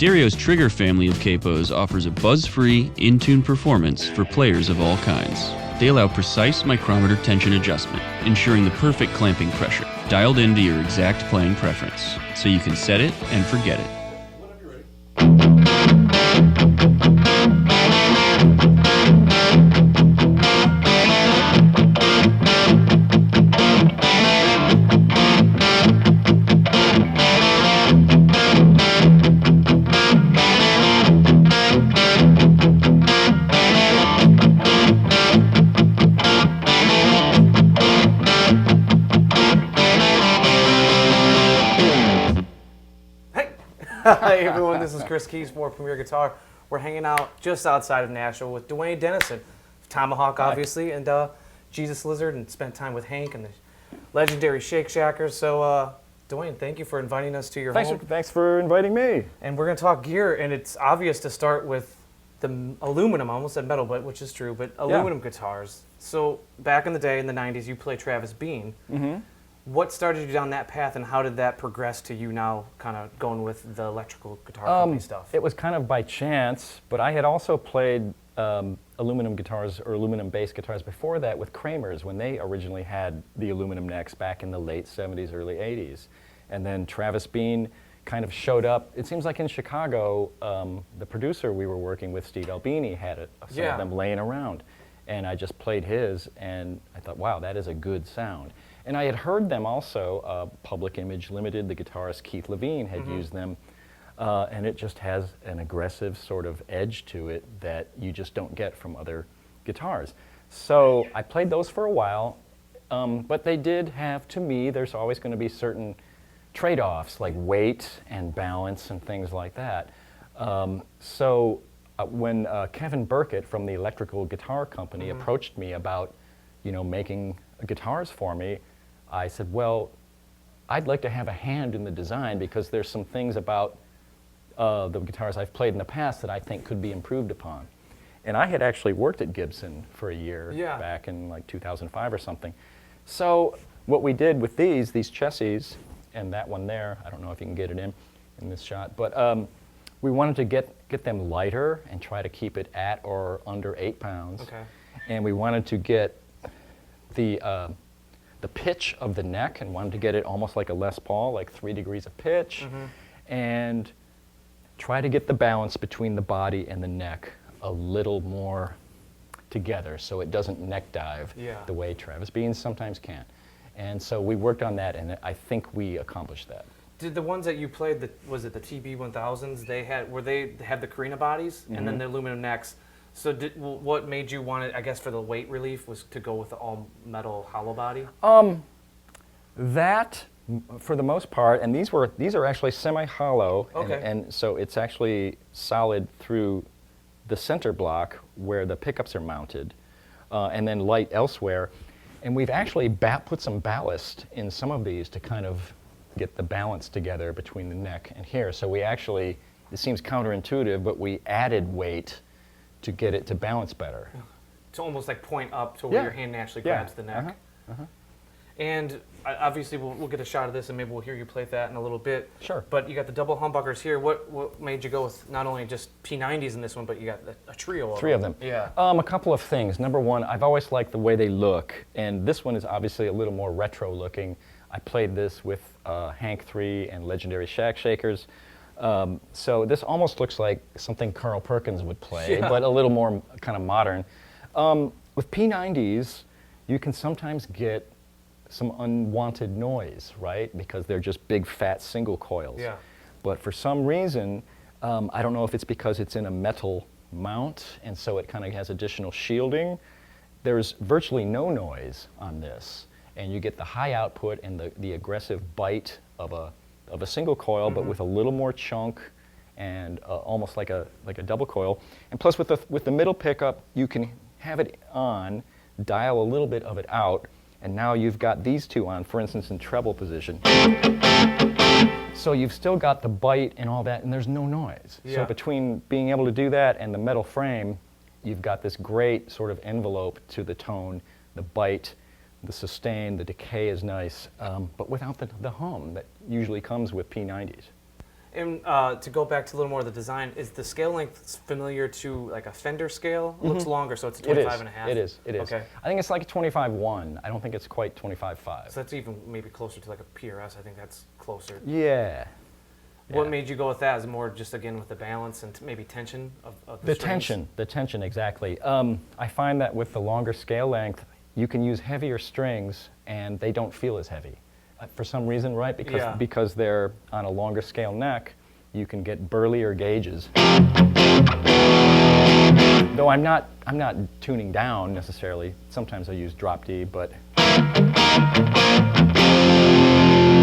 Dario's Trigger family of capos offers a buzz-free, in-tune performance for players of all kinds. They allow precise micrometer tension adjustment, ensuring the perfect clamping pressure, dialed into your exact playing preference, so you can set it and forget it. Hi everyone, this is Chris Keys for Premier Guitar. We're hanging out just outside of Nashville with Duane Denison, Tomahawk obviously, and Jesus Lizard, and spent time with Hank and the legendary Shake Shackers. So Duane, thank you for inviting us to your home. Thanks for inviting me. And we're going to talk gear, and it's obvious to start with the aluminum, I almost said metal, but which is true, but aluminum guitars. So back in the day, in the 90s, you played Travis Bean. Mm-hmm. What started you down that path, and how did that progress to you now kind of going with the electrical guitar company stuff? It was kind of by chance, but I had also played aluminum guitars or aluminum bass guitars before that with Kramer's when they originally had the aluminum necks back in the late 70s, early 80s. And then Travis Bean kind of showed up. It seems like in Chicago, the producer we were working with, Steve Albini, had some of them laying around. And I just played his, and I thought, wow, that is a good sound. And I had heard them also, Public Image Limited, the guitarist Keith Levine had used them, and it just has an aggressive sort of edge to it that you just don't get from other guitars. So I played those for a while, but they did have, to me, there's always going to be certain trade-offs like weight and balance and things like that. When Kevin Burkett from the Electrical Guitar Company approached me about, making guitars for me, I said, well, I'd like to have a hand in the design because there's some things about the guitars I've played in the past that I think could be improved upon. And I had actually worked at Gibson for a year back in like 2005 or something. So what we did with these chessies, and that one there, I don't know if you can get it in this shot, but we wanted to get them lighter and try to keep it at or under 8 pounds. Okay. And we wanted to get the pitch of the neck and wanted to get it almost like a Les Paul, like 3 degrees of pitch, and try to get the balance between the body and the neck a little more together so it doesn't neck dive the way Travis Bean sometimes can. And so we worked on that, and I think we accomplished that. Did the ones that you played, was it the TB-1000s, they had the Carina bodies and then the aluminum necks? So what made you want it, I guess for the weight relief, was to go with the all-metal hollow body? That, for the most part, and these are actually semi-hollow, and so it's actually solid through the center block where the pickups are mounted, and then light elsewhere. And we've actually put some ballast in some of these to kind of get the balance together between the neck and here. So we actually, it seems counterintuitive, but we added weight to get it to balance better. To almost like point up to where your hand naturally grabs the neck. And obviously we'll get a shot of this and maybe we'll hear you play that in a little bit. Sure. But you got the double humbuckers here. What made you go with not only just P90s in this one, but you got a trio of them? 3 of them. Yeah. A couple of things. Number one, I've always liked the way they look, and this one is obviously a little more retro looking. I played this with Hank 3 and legendary Shack Shakers. So this almost looks like something Carl Perkins would play, but a little more kind of modern. With P90s, you can sometimes get some unwanted noise, right? Because they're just big, fat single coils. Yeah. But for some reason, I don't know if it's because it's in a metal mount, and so it kind of has additional shielding. There's virtually no noise on this, and you get the high output and the aggressive bite of a single coil, but with a little more chunk and almost like a double coil. And plus with the middle pickup, you can have it on, dial a little bit of it out, and now you've got these two on, for instance, in treble position. So you've still got the bite and all that, and there's no noise. Yeah. So between being able to do that and the metal frame, you've got this great sort of envelope to the tone, the bite, the sustain, the decay is nice, but without the hum that usually comes with P90s. And to go back to a little more of the design, is the scale length familiar to like a Fender scale? It looks longer, so it's a 25 and a half. It is. Okay. I think it's like a 25.1. I don't think it's quite 25.5. So that's even maybe closer to like a PRS. I think that's closer. Yeah. What made you go with that? Is it more just, again, with the balance and maybe tension of the strings? The tension, exactly. I find that with the longer scale length, you can use heavier strings and they don't feel as heavy. For some reason, right? Because they're on a longer scale neck, you can get burlier gauges. Though I'm not tuning down necessarily. Sometimes I use drop D, but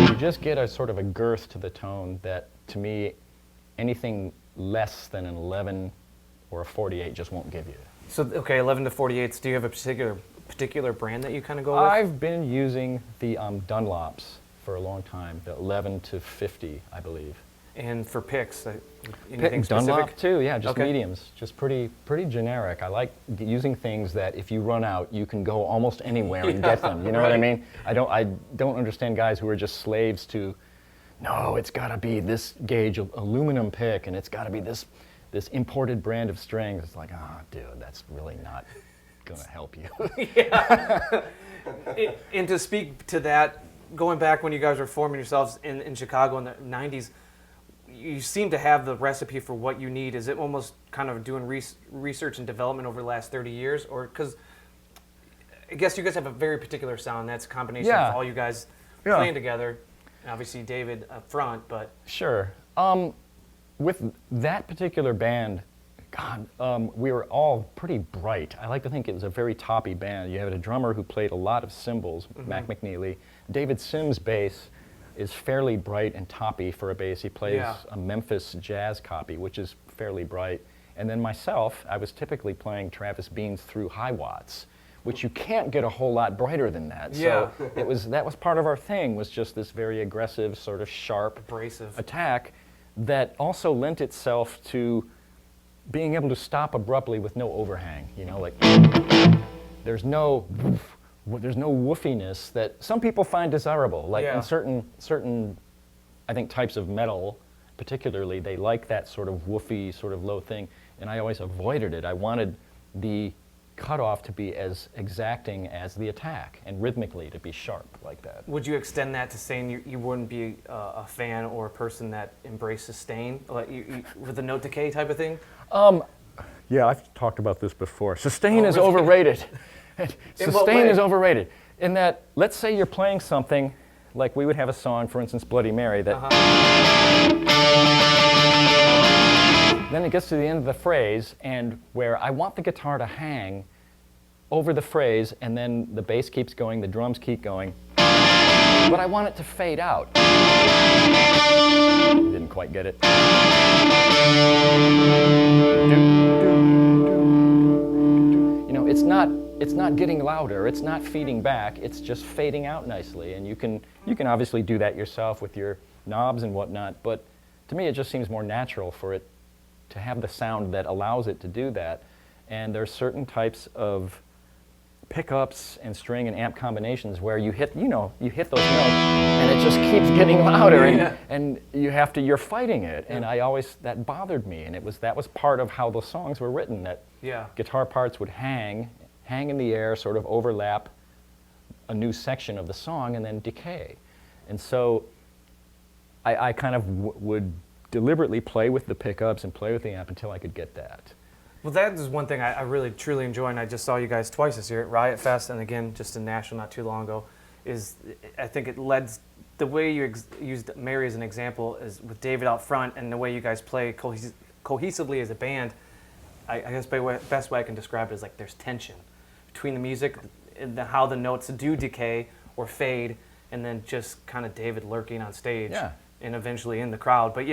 you just get a sort of a girth to the tone that, to me, anything less than an 11 or a 48 just won't give you. So, okay, 11 to 48s. Do you have a particular brand that you kind of go with? I've been using the Dunlops for a long time, the 11 to 50, I believe. And for picks, anything specific? Dunlop too, yeah, just okay. mediums, just pretty generic. I like using things that if you run out, you can go almost anywhere and get them. You know what I mean? I don't understand guys who are just slaves to, no, it's got to be this gauge of aluminum pick, and it's got to be this imported brand of strings. It's like, oh, dude, that's really not going to help you. Yeah. And to speak to that, going back when you guys were forming yourselves in Chicago in the 90s, you seem to have the recipe for what you need. Is it almost kind of doing research and development over the last 30 years? Or because I guess you guys have a very particular sound. That's a combination of all you guys playing together. And obviously David up front, but... Sure. With that particular band, God, we were all pretty bright. I like to think it was a very toppy band. You had a drummer who played a lot of cymbals, Mac McNeely. David Sims' bass is fairly bright and toppy for a bass. He plays a Memphis jazz copy, which is fairly bright. And then myself, I was typically playing Travis Bean's Through High Watts, which you can't get a whole lot brighter than that. Yeah. So that was part of our thing, was just this very aggressive, sort of sharp abrasive attack that also lent itself to being able to stop abruptly with no overhang. You know, like there's no woofiness that some people find desirable. Like in certain, I think, types of metal, particularly, they like that sort of woofy, sort of low thing, and I always avoided it. I wanted the cutoff to be as exacting as the attack, and rhythmically to be sharp like that. Would you extend that to saying you wouldn't be a fan or a person that embraced sustain, like with the note decay type of thing? Yeah, I've talked about this before. Sustain is overrated. Sustain is overrated. In that, let's say you're playing something, like we would have a song, for instance, Bloody Mary, that then it gets to the end of the phrase, and where I want the guitar to hang over the phrase, and then the bass keeps going, the drums keep going, but I want it to fade out. Didn't quite get it. You know, it's not getting louder, it's not feeding back, it's just fading out nicely, and you can obviously do that yourself with your knobs and whatnot, but to me it just seems more natural for it to have the sound that allows it to do that. And there's certain types of pickups and string and amp combinations where you hit those notes and it just keeps getting louder, and you're fighting it. And that bothered me, and that was part of how the songs were written, that guitar parts would hang in the air, sort of overlap a new section of the song and then decay. And so I kind of would deliberately play with the pickups and play with the amp until I could get that. Well, that is one thing I really, truly enjoy, and I just saw you guys twice this year at Riot Fest, and again, just in Nashville not too long ago, is I think it led, the way you used Mary as an example is with David out front, and the way you guys play cohesively as a band, I guess the best way I can describe it is like there's tension between the music, and how the notes do decay or fade, and then just kind of David lurking on stage. And eventually in the crowd. But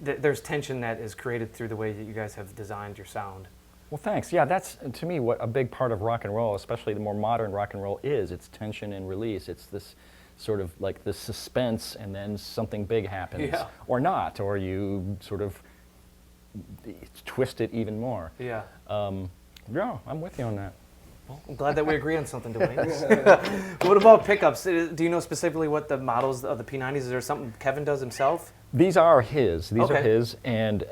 there's tension that is created through the way that you guys have designed your sound. Well, thanks. Yeah, that's, to me, what a big part of rock and roll, especially the more modern rock and roll, is. It's tension and release. It's this sort of like the suspense, and then something big happens. Or not, or you sort of twist it even more. Yeah, I'm with you on that. Well, I'm glad that we agree on something, Duane. What about pickups? Do you know specifically what the models of the P90s is? There something Kevin does himself? These are his. These are Okay. his, and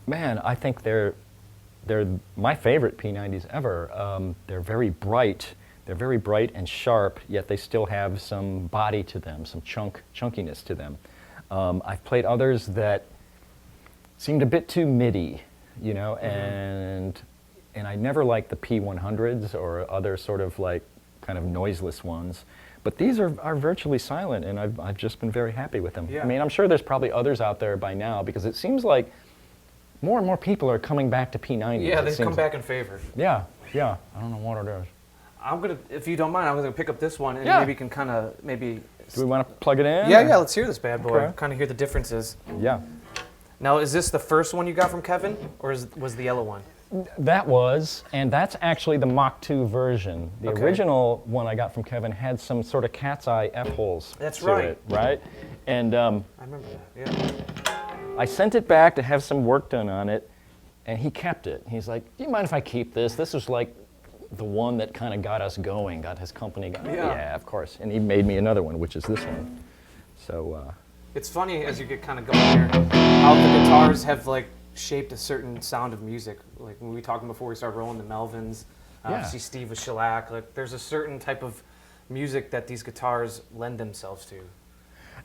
man, I think they're my favorite P90s ever. They're very bright. They're very bright and sharp, yet they still have some body to them, some chunkiness to them. I've played others that seemed a bit too MIDI, you know, and I never liked the P100s or other sort of like kind of noiseless ones. But these are virtually silent, and I've just been very happy with them. Yeah. I mean, I'm sure there's probably others out there by now, because it seems like more and more people are coming back to P90s. Yeah, it they've seems come back in favor. Yeah, yeah. I don't know what it is. I'm gonna, if you don't mind, I'm gonna pick up this one and Yeah. maybe can kind of maybe. Do we want to plug it in? Yeah, or- yeah. Let's hear this bad boy. Okay. Kind of hear the differences. Yeah. Now, is this the first one you got from Kevin, or was the yellow one? That was, and that's actually the Mach 2 version. The Okay. original one I got from Kevin had some sort of cat's eye F-holes That's to right. it, right? And I remember that. Yeah. I sent it back to have some work done on it, and he kept it. He's like, do you mind if I keep this? This was like the one that kind of got us going, got his company going. Yeah. Yeah, of course. And he made me another one, which is this one. So, It's funny as you get kind of going here, how the guitars have like shaped a certain sound of music. Like when we were talking before we started rolling the Melvins, Yeah. see Steve with shellac. Like there's a certain type of music that these guitars lend themselves to.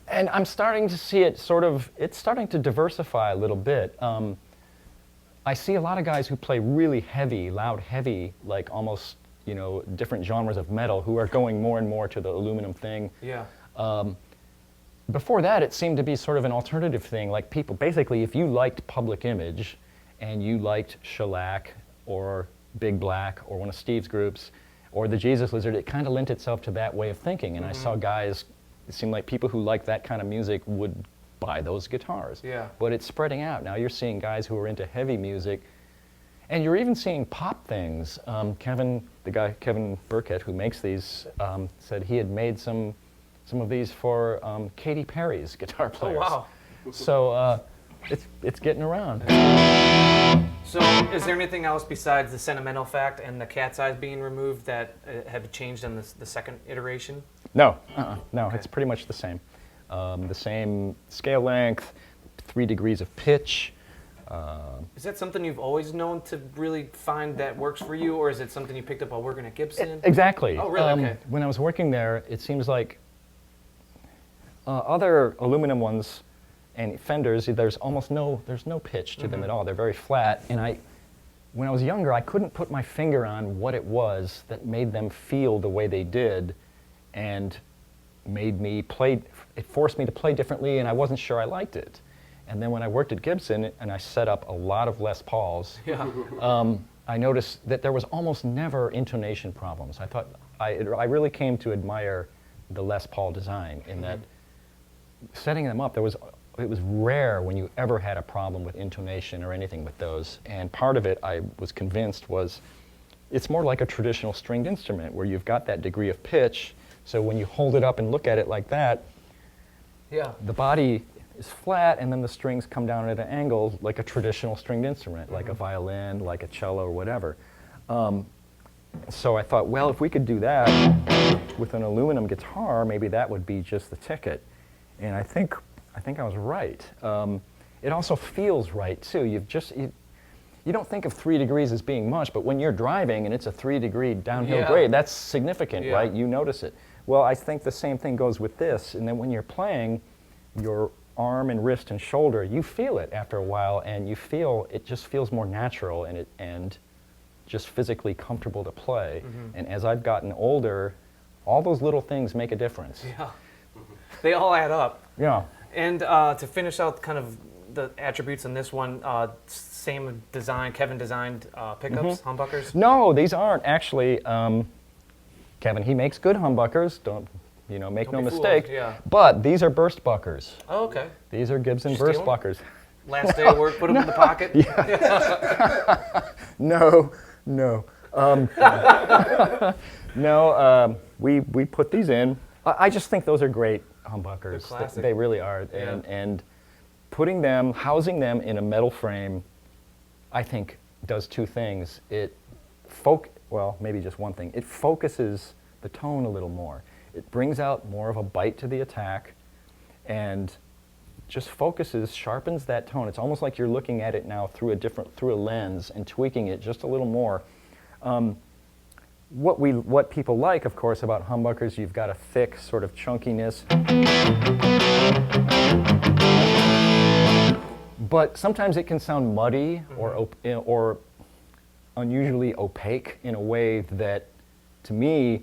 and I'm starting to see it sort of, it's starting to diversify a little bit. I see a lot of guys who play really heavy, loud heavy, like almost, you know, different genres of metal, who are going more and more to the aluminum thing. Yeah. Before that, it seemed to be sort of an alternative thing. Like people, basically, if you liked Public Image and you liked Shellac or Big Black or one of Steve's groups or the Jesus Lizard, it kind of lent itself to that way of thinking. And I saw guys, it seemed like people who liked that kind of music would buy those guitars. Yeah. But it's spreading out. Now you're seeing guys who are into heavy music, and you're even seeing pop things. Kevin, the guy, Kevin Burkett, who makes these, said he had made some of these for Katy Perry's guitar Oh players. wow. So it's getting around. So is there anything else besides the sentimental fact and the cat's eyes being removed that have changed in the second iteration? No, no, Okay. it's pretty much the same. The same scale length, 3 degrees of pitch. Is that something you've always known to really find that works for you, or is it something you picked up while working at Gibson? Exactly. Oh, really? Okay. When I was working there, it seems like other aluminum ones and Fenders, there's no pitch to them at all. They're very flat. And when I was younger, I couldn't put my finger on what it was that made them feel the way they did, and made me play. It forced me to play differently, and I wasn't sure I liked it. And then when I worked at Gibson and I set up a lot of Les Pauls, Yeah. I noticed that there was almost never intonation problems. I thought I really came to admire the Les Paul design in that setting them up, it was rare when you ever had a problem with intonation or anything with those. And part of it, I was convinced, was it's more like a traditional stringed instrument where you've got that degree of pitch. So when you hold it up and look at it like that, Yeah. the body is flat, and then the strings come down at an angle like a traditional stringed instrument, like a violin, like a cello, or whatever. So I thought, well, if we could do that with an aluminum guitar, maybe that would be just the ticket. And I think I was right. It also feels right too. You don't think of 3 degrees as being much, but when you're driving and it's a 3-degree downhill Yeah. grade, that's significant, Yeah. right? You notice it. Well, I think the same thing goes with this. And then when you're playing, your arm and wrist and shoulder, you feel it after a while, and it just feels more natural and just physically comfortable to play. And as I've gotten older, all those little things make a difference. Yeah. They all add up. Yeah. And to finish out kind of the attributes in this one, same design, Kevin designed pickups, humbuckers. No, these aren't actually. Kevin, he makes good humbuckers. Make Don't no be fooled, mistake. yeah. But these are burst buckers. Oh, okay. These are Gibson Steal burst 'em? buckers. Last day of work, put them in the pocket. No. No, we put these in. I just think those are great humbuckers. They're classic. They really are. Yeah. And housing them in a metal frame, I think does two things. Maybe just one thing. It focuses the tone a little more. It brings out more of a bite to the attack, and just focuses, sharpens that tone. It's almost like you're looking at it now through a lens and tweaking it just a little more. What people like, of course, about humbuckers, you've got a thick sort of chunkiness. But sometimes it can sound muddy or unusually opaque in a way that, to me,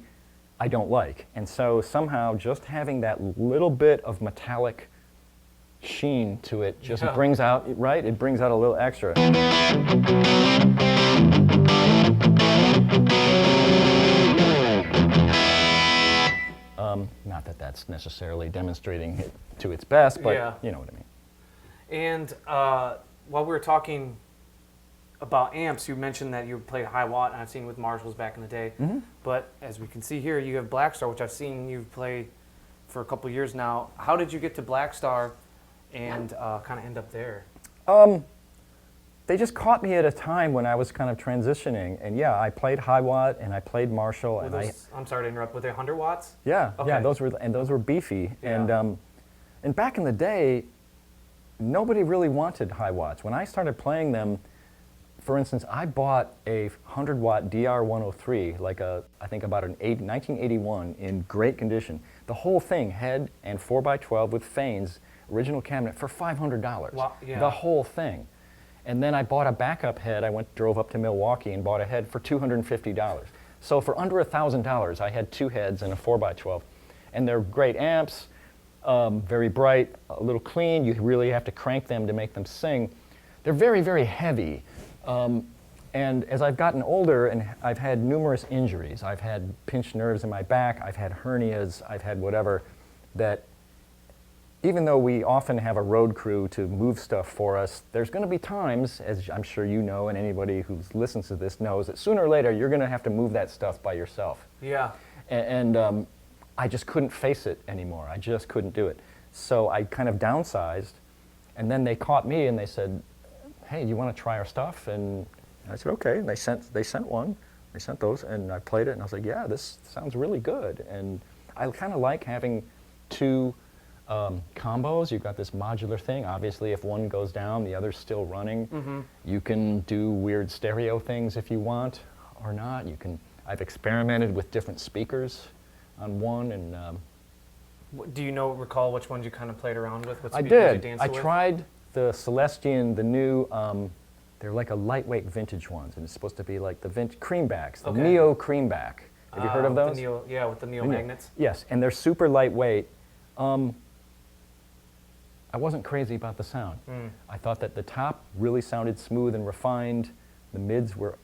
I don't like. And so somehow just having that little bit of metallic sheen to it just brings out, right? It brings out a little extra. Not that that's necessarily demonstrating it to its best, but you know what I mean. And while we were talking about amps, you mentioned that you played high watt, and I've seen with Marshalls back in the day. But as we can see here, you have Blackstar, which I've seen you play for a couple years now. How did you get to Blackstar and kind of end up there? They just caught me at a time when I was kind of transitioning, and yeah, I played high watt and I played Marshall. I'm sorry to interrupt. Were they 100 watts? Yeah, okay. Yeah, those were beefy, Yeah. And back in the day, nobody really wanted high watts. When I started playing them, for instance, I bought a 100-watt DR103, I think about 1981, in great condition. The whole thing, head and 4x12 with fanes, original cabinet, for $500. Wow, yeah. The whole thing. And then I bought a backup head. Drove up to Milwaukee and bought a head for $250. So for under $1,000, I had two heads and a 4x12. And they're great amps, very bright, a little clean. You really have to crank them to make them sing. They're very, very heavy. And as I've gotten older, and I've had numerous injuries, I've had pinched nerves in my back, I've had hernias, I've had whatever, that even though we often have a road crew to move stuff for us, there's going to be times, as I'm sure you know, and anybody who listens to this knows, that sooner or later you're going to have to move that stuff by yourself. Yeah. And I just couldn't face it anymore. I just couldn't do it. So I kind of downsized, and then they caught me and they said, "Hey, do you want to try our stuff?" And I said, "Okay." And they sent one. They sent those, and I played it, and I was like, "Yeah, this sounds really good." And I kind of like having two combos. You've got this modular thing. Obviously, if one goes down, the other's still running. You can do weird stereo things if you want, or not. I've experimented with different speakers on one, and do you recall which ones you kind of played around with? What I speakers you did. danced I with? tried the Celestian, the new. They're like a lightweight vintage ones, and it's supposed to be like the creambacks, the Neo creamback. Have you heard of those? With the Neo magnets. Yes, and they're super lightweight. I wasn't crazy about the sound. I thought that the top really sounded smooth and refined. The mids were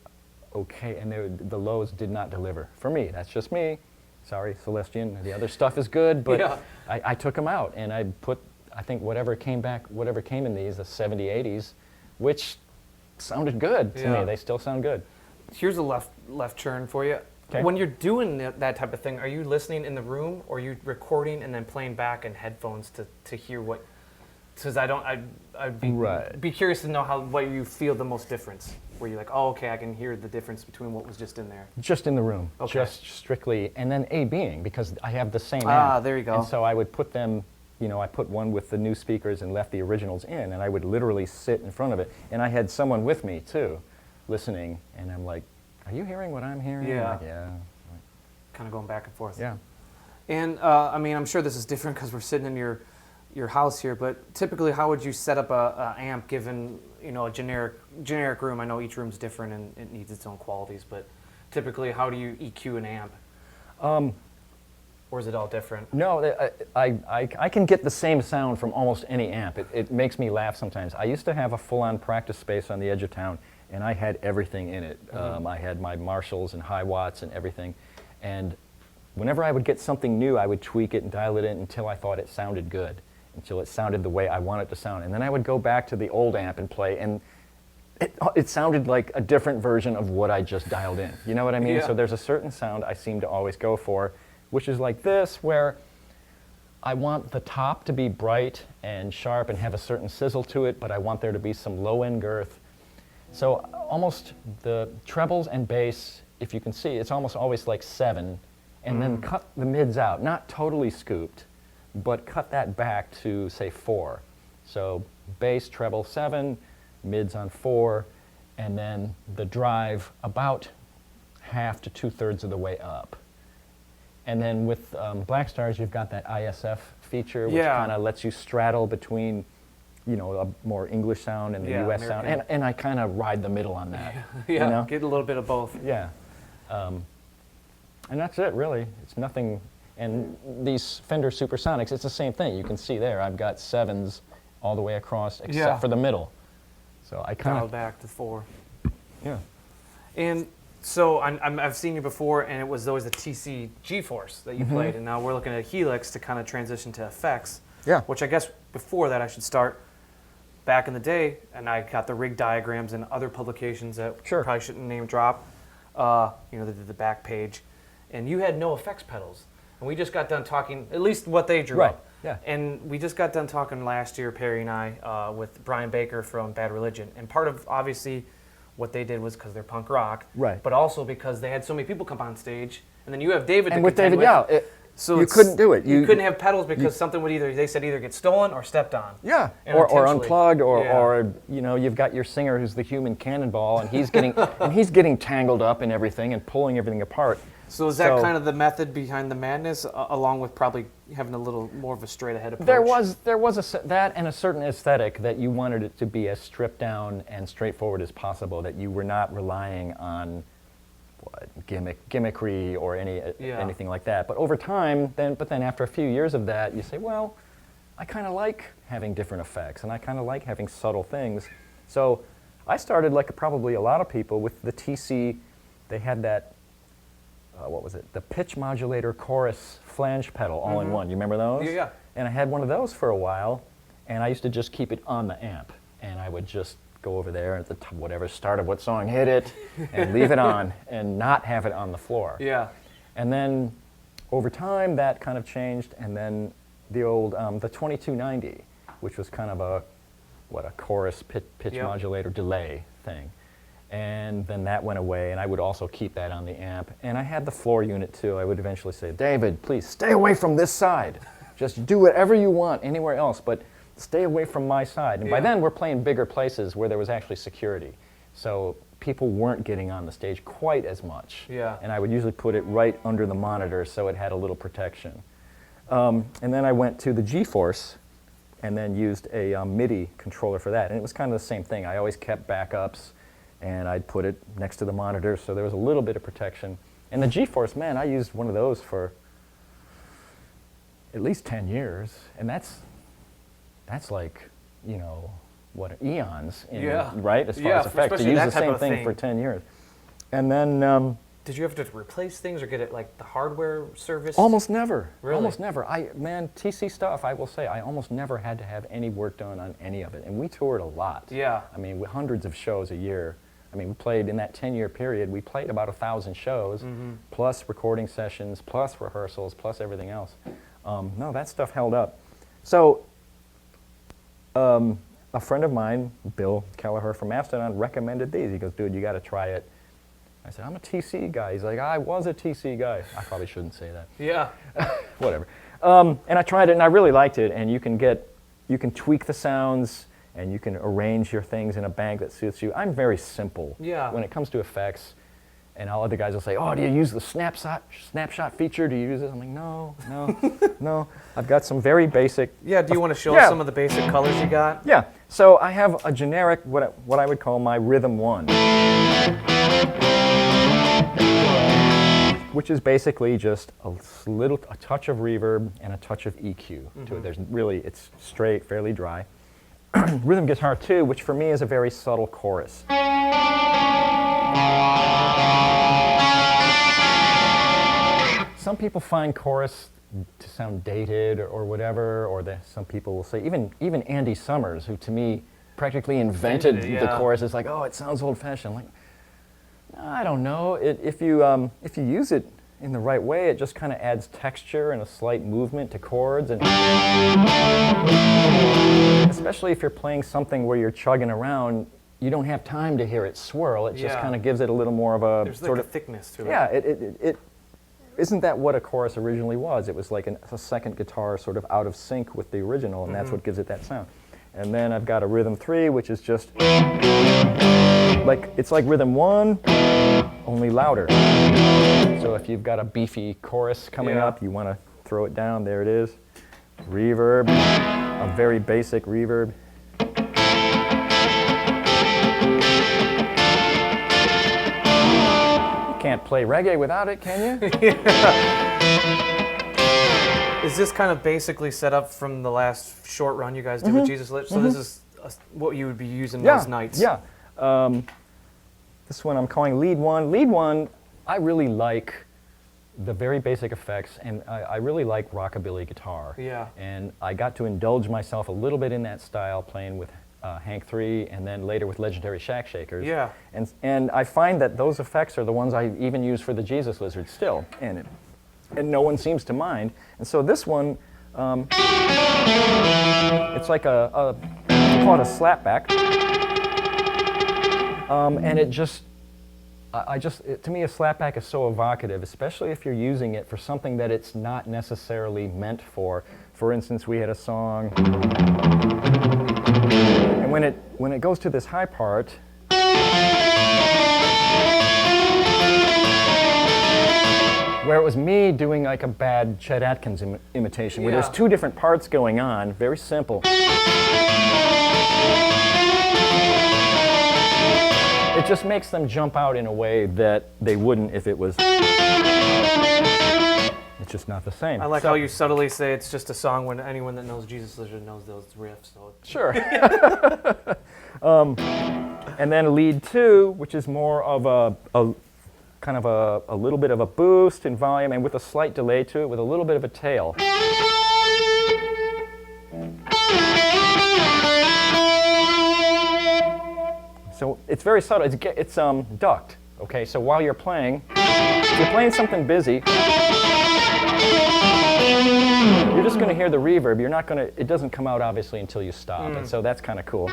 okay, and the lows did not deliver. For me, that's just me. Sorry, Celestian. The other stuff is good, but I took them out, and I put, I think, whatever came in these, the 70, 80s, which sounded good to me. They still sound good. Here's a left turn for you. Okay. When you're doing that type of thing, are you listening in the room, or are you recording and then playing back in headphones to hear what? Because I'd be curious to know what you feel the most difference. Where you're like, oh, okay, I can hear the difference between what was just in there. Just in the room, okay. Just strictly, and then A-Bing, because I have the same amp. Ah, there you go. And so I would put them, I put one with the new speakers and left the originals in, and I would literally sit in front of it. And I had someone with me, too, listening, and I'm like, are you hearing what I'm hearing? Yeah. Like, yeah. Kind of going back and forth. Yeah. And, I'm sure this is different because we're sitting in your house here, but typically how would you set up a amp given a generic room? I know each room's different and it needs its own qualities, but typically how do you EQ an amp? Or is it all different? No, I can get the same sound from almost any amp. It makes me laugh sometimes. I used to have a full-on practice space on the edge of town, and I had everything in it. I had my Marshalls and high watts and everything, and whenever I would get something new, I would tweak it and dial it in until I thought it sounded good, until it sounded the way I want it to sound. And then I would go back to the old amp and play, and it sounded like a different version of what I just dialed in. You know what I mean? Yeah. So there's a certain sound I seem to always go for, which is like this, where I want the top to be bright and sharp and have a certain sizzle to it, but I want there to be some low-end girth. So almost the trebles and bass, if you can see, it's almost always like 7, and then cut the mids out, not totally scooped, but cut that back to, say, 4. So bass, treble 7, mids on 4, and then the drive about half to 2/3 of the way up. And then with Black Stars, you've got that ISF feature, which kind of lets you straddle between, you know, a more English sound and the US sound. And I kind of ride the middle on that. Yeah, you know? get a little bit of both. Yeah. And that's it, really. It's nothing. And these Fender Supersonics, it's the same thing. You can see there, I've got 7s all the way across, except for the middle. So I kind of back to 4. Yeah. And so I've seen you before, and it was always the TC G-Force that you played, and now we're looking at Helix to kind of transition to effects. Yeah. Which I guess before that I should start back in the day, and I got the rig diagrams and other publications that probably shouldn't name drop. You know, the back page, and you had no effects pedals, and we just got done talking. At least what they drew up. Yeah. And we just got done talking last year, Perry and I, with Brian Baker from Bad Religion, and part of obviously what they did was because they're punk rock, right? But also because they had so many people come on stage, and then you have David. And with David, so you couldn't do it. You couldn't have pedals because something would either get stolen or stepped on. Yeah, or unplugged, or you know, you've got your singer who's the human cannonball, and he's getting tangled up in everything and pulling everything apart. So is that kind of the method behind the madness, along with probably having a little more of a straight ahead approach? There was that and a certain aesthetic that you wanted it to be as stripped down and straightforward as possible. That you were not relying on gimmickry or anything like that. But over time, then after a few years of that, you say, well, I kind of like having different effects, and I kind of like having subtle things. So I started, like probably a lot of people, with the TC. They had that, what was it? The pitch modulator chorus flange pedal all in one. You remember those? Yeah. And I had one of those for a while, and I used to just keep it on the amp, and I would just go over there at the whatever start of what song, hit it, and leave it on, and not have it on the floor. Yeah. And then over time, that kind of changed, and then the old the 2290, which was kind of a chorus pitch modulator delay thing, and then that went away, and I would also keep that on the amp. And I had the floor unit too. I would eventually say, David, please stay away from this side. Just do whatever you want anywhere else, but stay away from my side. And by then, we're playing bigger places where there was actually security. So people weren't getting on the stage quite as much. Yeah. And I would usually put it right under the monitor so it had a little protection. And then I went to the G-Force and then used a MIDI controller for that. And it was kind of the same thing. I always kept backups, and I'd put it next to the monitor so there was a little bit of protection. And the G-Force, man, I used one of those for at least 10 years. And that's like, you know, what, eons, right? As far as effects, to use the same thing for 10 years. And then... did you have to replace things or get it like the hardware service? Almost never. Really? Almost never. TC stuff, I will say, I almost never had to have any work done on any of it. And we toured a lot. Yeah. I mean, with hundreds of shows a year. I mean, we played, in that 10-year period, we played about 1,000 shows, plus recording sessions, plus rehearsals, plus everything else. No, that stuff held up. So, a friend of mine, Bill Kelleher from Mastodon, recommended these. He goes, dude, you got to try it. I said, I'm a TC guy. He's like, I was a TC guy. I probably shouldn't say that. Yeah. Whatever. And I tried it, and I really liked it. And you can tweak the sounds, and you can arrange your things in a bank that suits you. I'm very simple when it comes to effects. And all other guys will say, oh, do you use the snapshot feature? Do you use it? I'm like, no. No. I've got some very basic... Yeah, do you want to show us some of the basic colors you got? Yeah. So I have a generic, what I would call my Rhythm 1. Which is basically just a touch of reverb and a touch of EQ to it. It's straight, fairly dry. Rhythm Guitar 2, which for me is a very subtle chorus. Some people find chorus to sound dated or whatever, or some people will say, even Andy Summers, who to me practically invented the chorus, is like, oh, it sounds old-fashioned. Like, I don't know. If you use it in the right way, it just kind of adds texture and a slight movement to chords, and especially if you're playing something where you're chugging around, you don't have time to hear it swirl. It just kind of gives it a little more of a There's sort like of a thickness to it. Yeah, it isn't that what a chorus originally was? It was like a second guitar sort of out of sync with the original, and that's what gives it that sound. And then I've got a rhythm 3, which is just it's like rhythm 1, only louder. So if you've got a beefy chorus coming up, you want to throw it down. There it is. Reverb, a very basic reverb. You can't play reggae without it, can you? Is this kind of basically set up from the last short run you guys did with Jesus Lizard? So this is what you would be using those nights? Yeah. This one I'm calling Lead 1. Lead 1, I really like the very basic effects, and I really like rockabilly guitar. Yeah. And I got to indulge myself a little bit in that style, playing with Hank 3, and then later with legendary Shack Shakers. Yeah. And I find that those effects are the ones I even use for the Jesus Lizard still, and no one seems to mind. And so this one, it's like I call it a slapback. And it just, to me, a slapback is so evocative, especially if you're using it for something that it's not necessarily meant for. For instance, we had a song, and when it goes to this high part, where it was me doing like a bad Chet Atkins imitation, where there's two different parts going on, very simple. It just makes them jump out in a way that they wouldn't if it was. It's just not the same. I like how you subtly say it's just a song when anyone that knows Jesus Lizard knows those riffs. So sure. And then lead 2, which is more of a kind of a little bit of a boost in volume and with a slight delay to it, with a little bit of a tail. So it's very subtle. It's ducked. Okay, so while you're playing, if you're playing something busy, you're just going to hear the reverb. You're not going to. It doesn't come out obviously until you stop, and so that's kind of cool.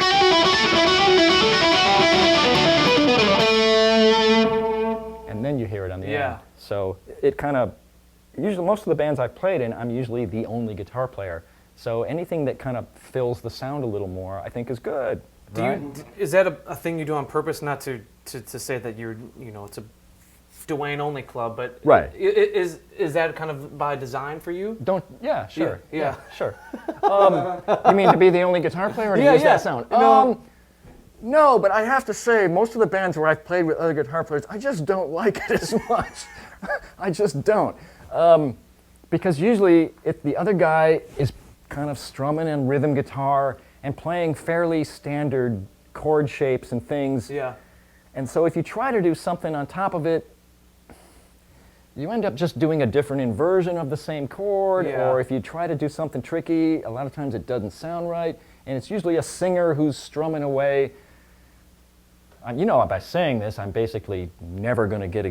And then you hear it on the end. So it kind of. Usually, most of the bands I've played in, I'm usually the only guitar player. So anything that kind of fills the sound a little more, I think, is good. Is that a thing you do on purpose, not to say that it's a Duane only club, but is that kind of by design for you? Sure. Yeah. Sure. You mean to be the only guitar player or to use that sound? No, but I have to say, most of the bands where I've played with other guitar players, I just don't like it as much. I just don't. Because usually if the other guy is kind of strumming in rhythm guitar and playing fairly standard chord shapes and things. Yeah. And so if you try to do something on top of it, you end up just doing a different inversion of the same chord, or if you try to do something tricky, a lot of times it doesn't sound right, and it's usually a singer who's strumming away. By saying this, I'm basically never going to get a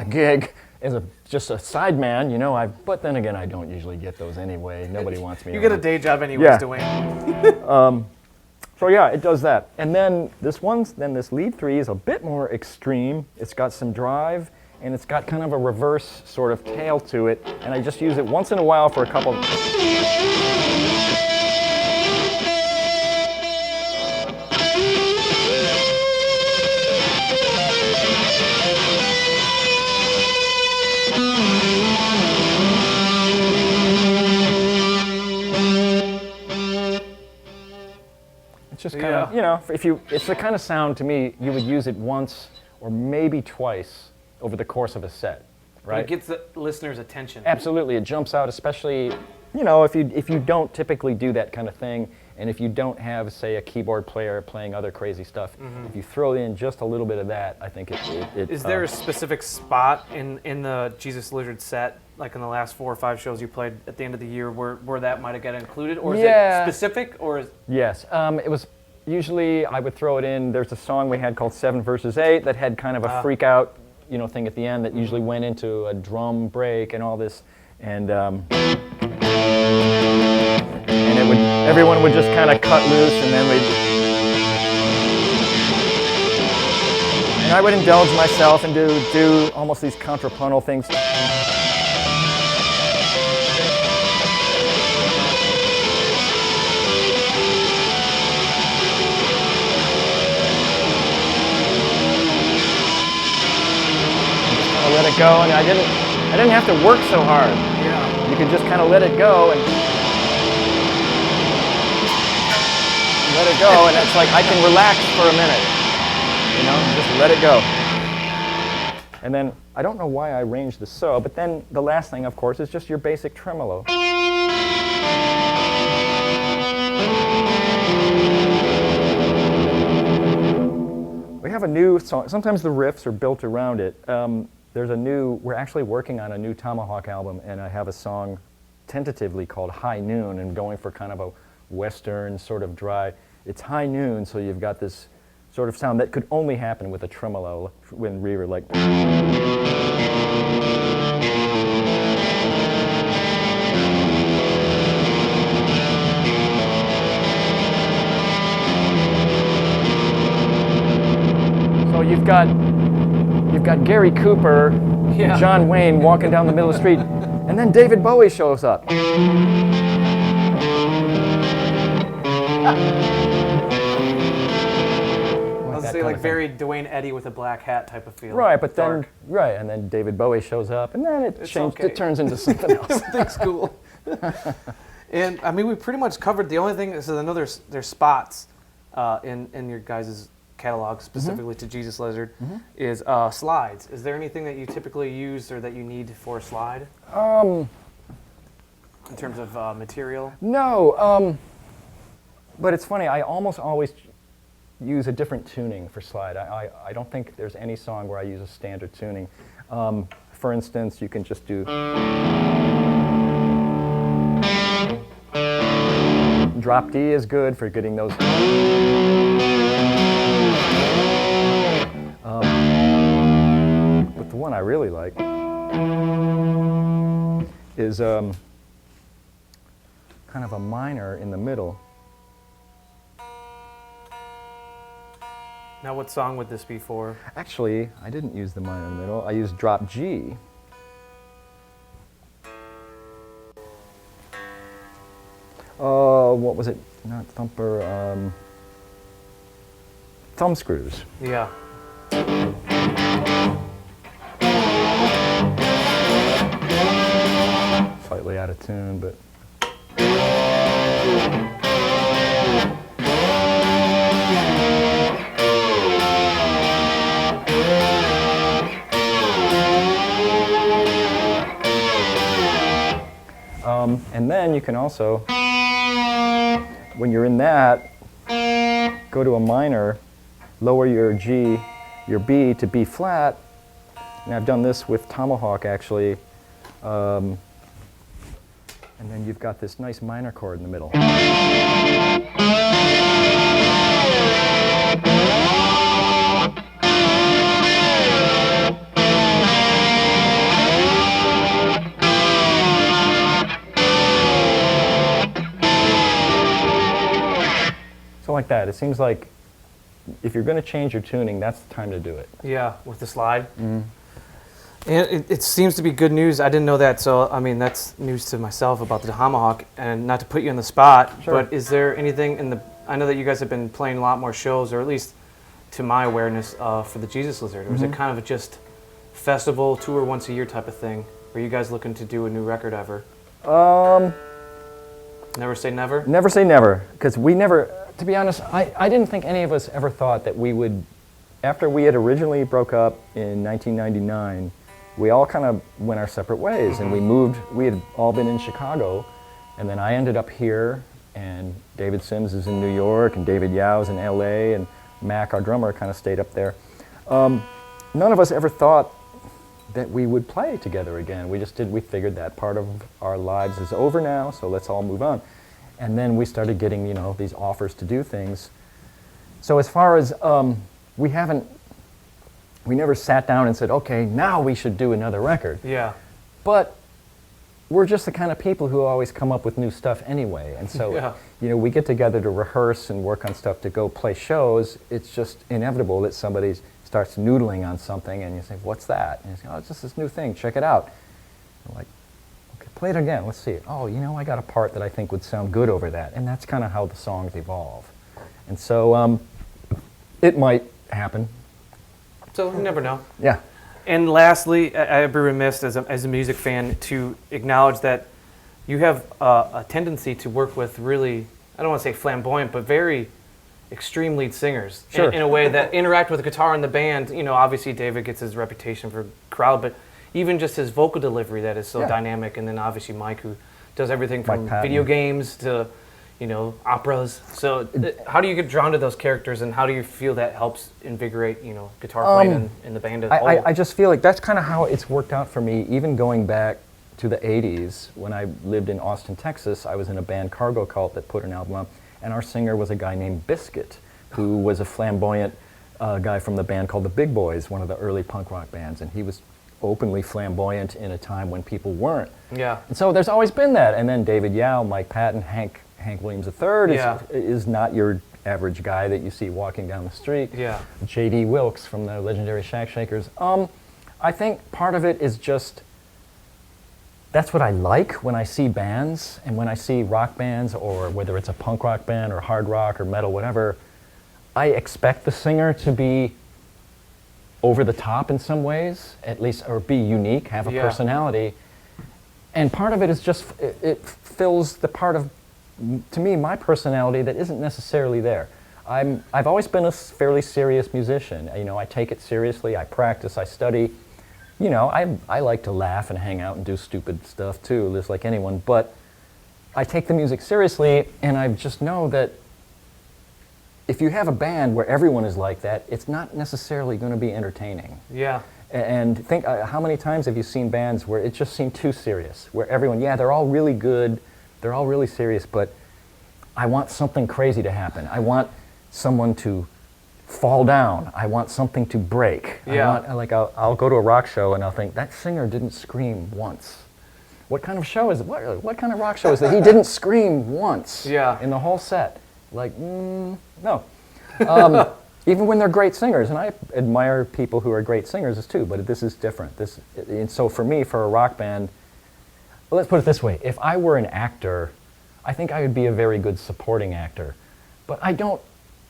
gig as just a sideman, but then again, I don't usually get those anyway. Nobody wants me. You get a day job anyways, Duane. So yeah, it does that. And then this lead 3 is a bit more extreme. It's got some drive, and it's got kind of a reverse sort of tail to it, and I just use it once in a while for a couple. Just kind of, it's the kind of sound to me you would use it once or maybe twice over the course of a set, right? It gets the listener's attention. Absolutely, it jumps out, especially, if you don't typically do that kind of thing, and if you don't have, say, a keyboard player playing other crazy stuff, if you throw in just a little bit of that, I think it Is there a specific spot in the Jesus Lizard set, like in the last 4 or 5 shows you played at the end of the year, where that might have got included, or is it specific, or? Yes, it was. Usually I would throw it in. There's a song we had called 7 versus 8 that had kind of a freak out, thing at the end that usually went into a drum break and all this, and everyone would just kind of cut loose, and then and I would indulge myself and do almost these contrapuntal things. go, and I didn't have to work so hard. Yeah. You could just kind of let it go and let it go, and it's like I can relax for a minute, you know, just let it go. And then I don't know why I arranged this so, but then the last thing, of course, is just your basic tremolo. We have a new song. Sometimes the riffs are built around it. We're actually working on a new Tomahawk album, and I have a song tentatively called High Noon, and going for kind of a Western sort of dry. It's high noon, so you've got this sort of sound that could only happen with a tremolo when reverb, like. So you've got Gary Cooper, Yeah. John Wayne walking down the middle of the street, and then David Bowie shows up. I'll say like very Duane Eddy with a black hat type of feel. Right, but Dark. and then David Bowie shows up, and then It's okay. It turns into something else. Everything's cool. And I mean, we pretty much covered the only thing. So I know there's spots in your guys' catalog specifically to Jesus Lizard is slides. Is there anything that you typically use or that you need for a slide? In terms of material? No, but it's funny. I almost always use a different tuning for slide. I don't think there's any song where I use a standard tuning. For instance, you can just do. Drop D is good for getting those. But the one I really like is kind of a minor in the middle. Now, what song would this be for? Actually, I didn't use the minor in the middle. I used drop G. What was it? Not thumper. Thumb screws. Yeah. Slightly out of tune, but. And then you can also, when you're in that, go to a minor, lower your G, your B to B flat, and I've done this with Tomahawk actually, and then you've got this nice minor chord in the middle. Like that. It seems like if you're going to change your tuning, that's the time to do it. Yeah, with the slide. And it seems to be good news. I didn't know that, so I mean that's news to myself about the Tomahawk. And not to put you on the spot, Sure. but is there anything in the? I know that you guys have been playing a lot more shows, or at least to my awareness, for the Jesus Lizard. Or is it kind of just festival tour once a year type of thing? Are you guys looking to do a new record ever? Never say never. Never say never, because we never. To be honest, I didn't think any of us ever thought that we would, after we had originally broke up in 1999, we all kind of went our separate ways, and we moved. We had all been in Chicago, and then I ended up here, and David Sims is in New York, and David Yao's in LA, and Mac, our drummer, kind of stayed up there. None of us ever thought that we would play together again. We just did. We figured that part of our lives is over now, so let's all move on. And then we started getting, you know, these offers to do things. So as far as we never sat down and said, okay, now we should do another record. Yeah. But we're just the kind of people who always come up with new stuff anyway. And so, you know, we get together to rehearse and work on stuff to go play shows. It's just inevitable that somebody starts noodling on something and you say, what's that? And you say, oh, it's just this new thing, check it out. We're like, play it again, let's see. Oh, you know, I got a part that I think would sound good over that. And that's kind of how the songs evolve. And so it might happen. So you never know. Yeah. And lastly, I'd be remiss as a music fan to acknowledge that you have a tendency to work with really, I don't want to say flamboyant, but very extreme lead singers in a way that interact with the guitar in the band. You know, obviously David gets his reputation for crowd, but even just his vocal delivery that is so dynamic, and then obviously Mike, who does everything from video games to, you know, operas. So how do you get drawn to those characters, and how do you feel that helps invigorate, you know, guitar playing in the band as a whole? I just feel like that's kind of how it's worked out for me, even going back to the 80s. When I lived in Austin, Texas, I was in a band, Cargo Cult, that put an album up, and our singer was a guy named Biscuit, who was a flamboyant guy from the band called the Big Boys, one of the early punk rock bands, and he was openly flamboyant in a time when people weren't. Yeah. And so there's always been that. And then David Yao, Mike Patton, Hank Williams III is not your average guy that you see walking down the street. Yeah. J.D. Wilkes from the legendary Shack Shakers. I think part of it is just, that's what I like when I see bands, and when I see rock bands, or whether it's a punk rock band or hard rock or metal, whatever, I expect the singer to be over the top in some ways, at least, or be unique, have a personality. And part of it is just, it fills the part of, to me, my personality that isn't necessarily there. I've always been a fairly serious musician. You know, I take it seriously, I practice, I study. You know, I like to laugh and hang out and do stupid stuff too, just like anyone, but I take the music seriously, and I just know that if you have a band where everyone is like that, it's not necessarily going to be entertaining. Yeah. And think, how many times have you seen bands where it just seemed too serious, where everyone, they're all really good, they're all really serious, but I want something crazy to happen. I want someone to fall down. I want something to break. Yeah. I'll go to a rock show and I'll think, that singer didn't scream once. What kind of show is it? What kind of rock show is it? He didn't scream once in the whole set. Like, no. Even when they're great singers, and I admire people who are great singers too, but this is different. And so for me, for a rock band, well, let's put it this way. If I were an actor, I think I would be a very good supporting actor. But I don't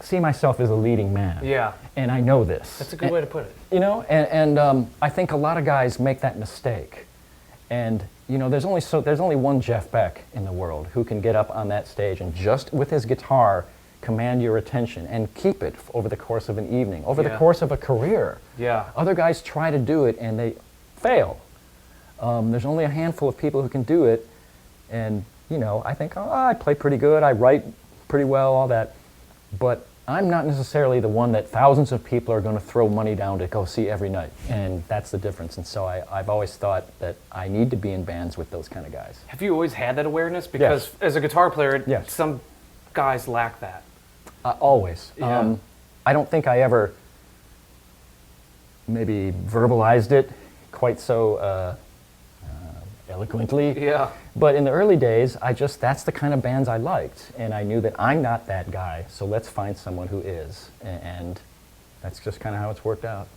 see myself as a leading man. Yeah. And I know this. That's a good way to put it. You know, and I think a lot of guys make that mistake. And, you know, there's only one Jeff Beck in the world who can get up on that stage and just with his guitar command your attention and keep it over the course of an evening, over the course of a career. Yeah. Other guys try to do it and they fail. There's only a handful of people who can do it. And, you know, I think, I play pretty good, I write pretty well, all that. But I'm not necessarily the one that thousands of people are going to throw money down to go see every night. And that's the difference. And so I've always thought that I need to be in bands with those kind of guys. Have you always had that awareness? Because as a guitar player, some guys lack that. Always. Yeah. I don't think I ever maybe verbalized it quite so eloquently. Yeah. But in the early days, that's the kind of bands I liked. And I knew that I'm not that guy, so let's find someone who is. And that's just kind of how it's worked out.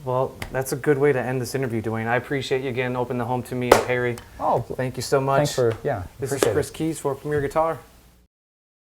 Well, that's a good way to end this interview, Duane. I appreciate you again opening the home to me and Perry. Oh, thank you so much. Thanks for, This is Chris Keys for Premier Guitar.